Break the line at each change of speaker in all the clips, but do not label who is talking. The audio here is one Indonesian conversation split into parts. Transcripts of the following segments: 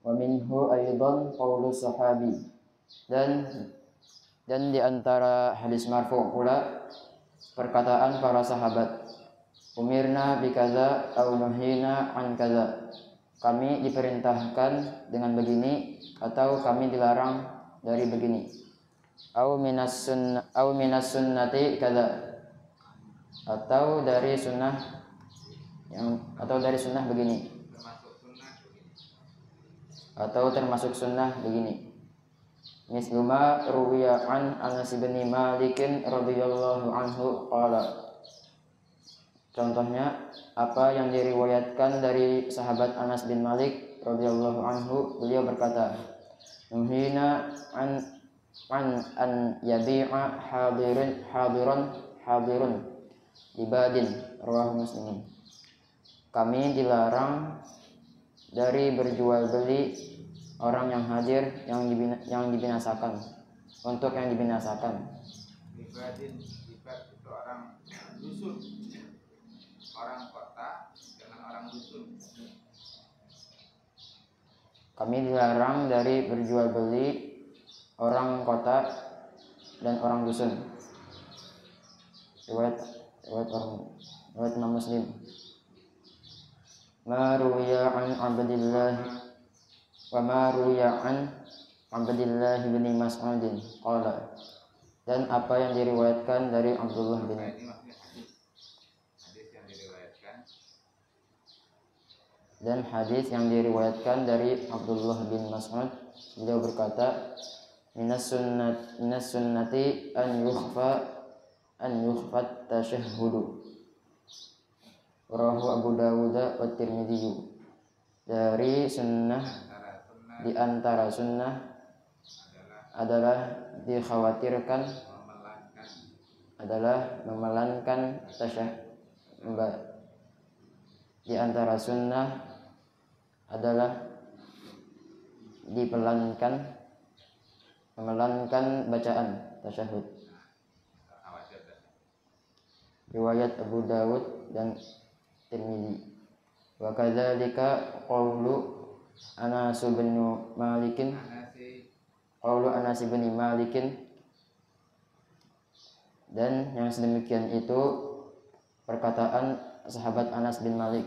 wa minhu aidan qaulu sahabi, dan di antara hadis marfu pula perkataan para sahabat, umirna bikaza au nuhina an kaza, kami diperintahkan dengan begini atau kami dilarang dari begini, au minas sunnati kaza, atau dari sunnah begini, atau termasuk sunnah begini. Misluma ruwiya an Anas bin Malik radhiyallahu anhu qala, contohnya apa yang diriwayatkan dari sahabat Anas bin Malik radhiyallahu anhu, beliau berkata, nuhina an yabi'a hadirun ibadin, rawahu Muslim. Kami dilarang dari berjual beli orang yang hadir yang dibinasakan, untuk yang dibinasakan.
Ibad itu orang dusun, orang kota dengan orang dusun.
Kami dilarang dari berjual beli orang kota dan orang dusun. Riwayat Imam Muslim. Ma ruwiya an Abdillah wa ma ruwiya an Abdillah bin Mas'udin qala, dan apa yang diriwayatkan dari Abdullah bin hadis yang diriwayatkan dari Abdullah bin Mas'ud, beliau berkata, minas sunnati an yukhfat tashahhudu, rawahu Abu Dawud wa Tirmidzi. Dari sunnah, di antara sunnah adalah dikhawatirkan, adalah memelankan tasyahhud. Di antara sunnah adalah memelankan bacaan tasyahud. Riwayat Abu Dawud dan Tirmidzi. Wa kadzalika qaulu Anas bin Malik, dan yang sedemikian itu perkataan sahabat Anas bin Malik,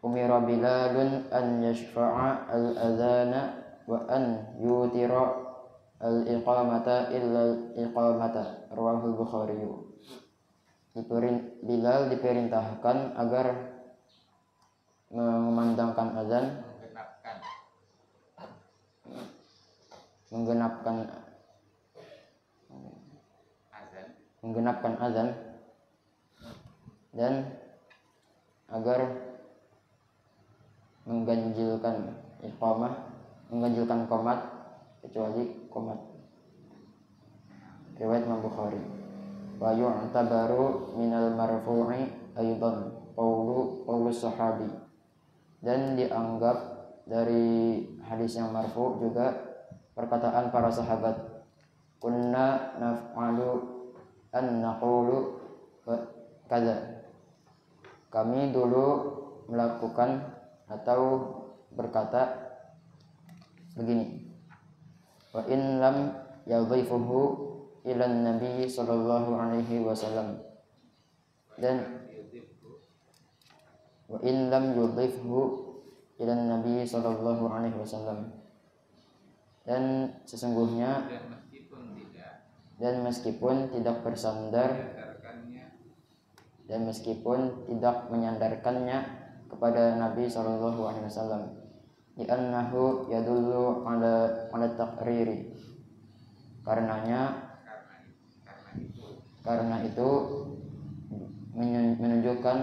umira Bilalun an yashfa'a al-adhana wa an yutira al-iqamata illa al-iqamata, rawahu Bukhari. Bilal diperintahkan agar mengumandangkan azan, menggenapkan azan, dan agar mengganjilkan qomat kecuali qomat. Riwayat Imam Bukhari. Wa yu'tabaru minal marfu'i aidan qaulu sahabi, dan dianggap dari hadis yang marfu juga perkataan para sahabat, kunna naf'alu an naqulu kaza, kami dulu melakukan atau berkata begini. Wa in lam yadhifuhu ila nabi sallallahu alaihi wasallam, dan wa in lam yudhifhu ila nabi sallallahu alaihi wasallam, dan sesungguhnya dan meskipun tidak bersandar dan meskipun tidak menyandarkannya kepada Nabi sallallahu alaihi wasallam, li'annahu yadullu ala taqriri, karena itu menunjukkan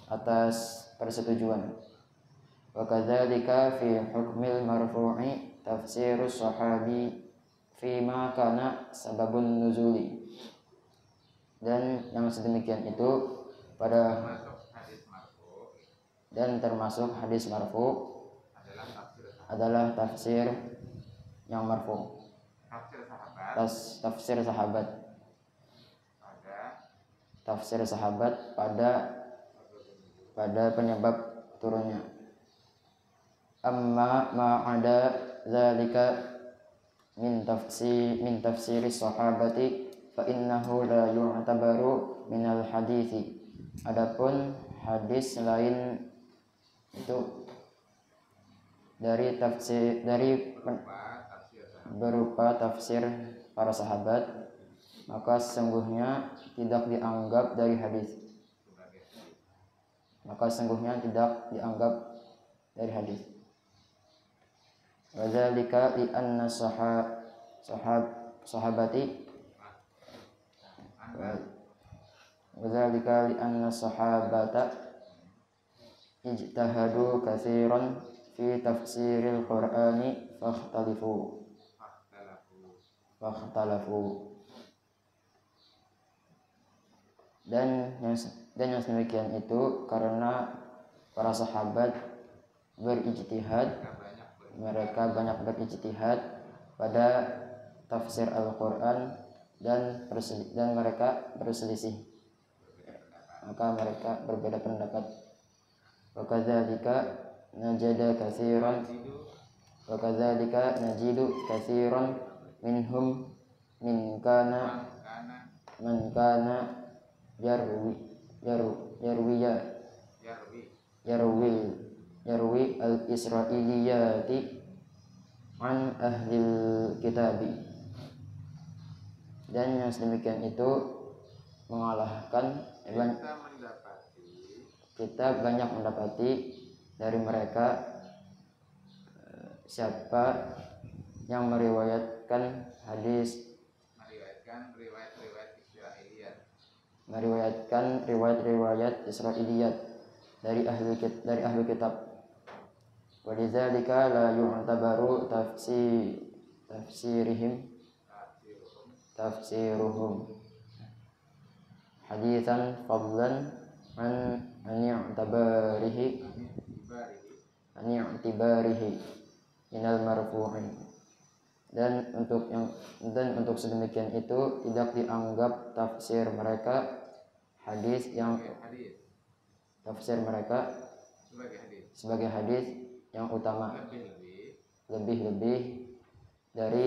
atas persetujuan. Wa kadzalika fi hukmil marfu'i tafsirus sahabi fima kana sababun nuzuli, dan yang sedemikian itu termasuk hadis marfu adalah tafsir yang marfu, tafsir sahabat pada penyebab turunnya. amma ma ada dzalika min tafsiri sahabati fa innahu la yu'tabaru minal hadithi. Adapun hadis lain itu dari berupa tafsir para sahabat, maka sesungguhnya tidak dianggap dari hadis. Wa dzalika li anna sahabati wa dzalika li anna sahabata ijtahadu katsiran fi tafsiril Qur'ani fakhtalafu. Dan yang demikian itu karena para sahabat mereka banyak berijtihad pada tafsir Al-Qur'an dan mereka berselisih, maka mereka berbeda pendapat. Wa kadzalika najidu katsiran minhum man kana yarwi al-israiliyati an ahlil kitabi. Dan yang sedemikian itu mengalahkan kita banyak mendapati dari mereka siapa yang meriwayatkan riwayat Israiliyat dari ahli kitab. Walidzalika la yu'tabaru tafsiruhum haditsan fadlan an i'tibarihi minal marfu'in. Dan untuk sedemikian itu tidak dianggap tafsir mereka sebagai hadis yang utama, lebih dari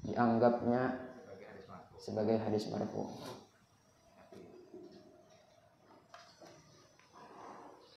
dianggapnya sebagai hadis marfu'.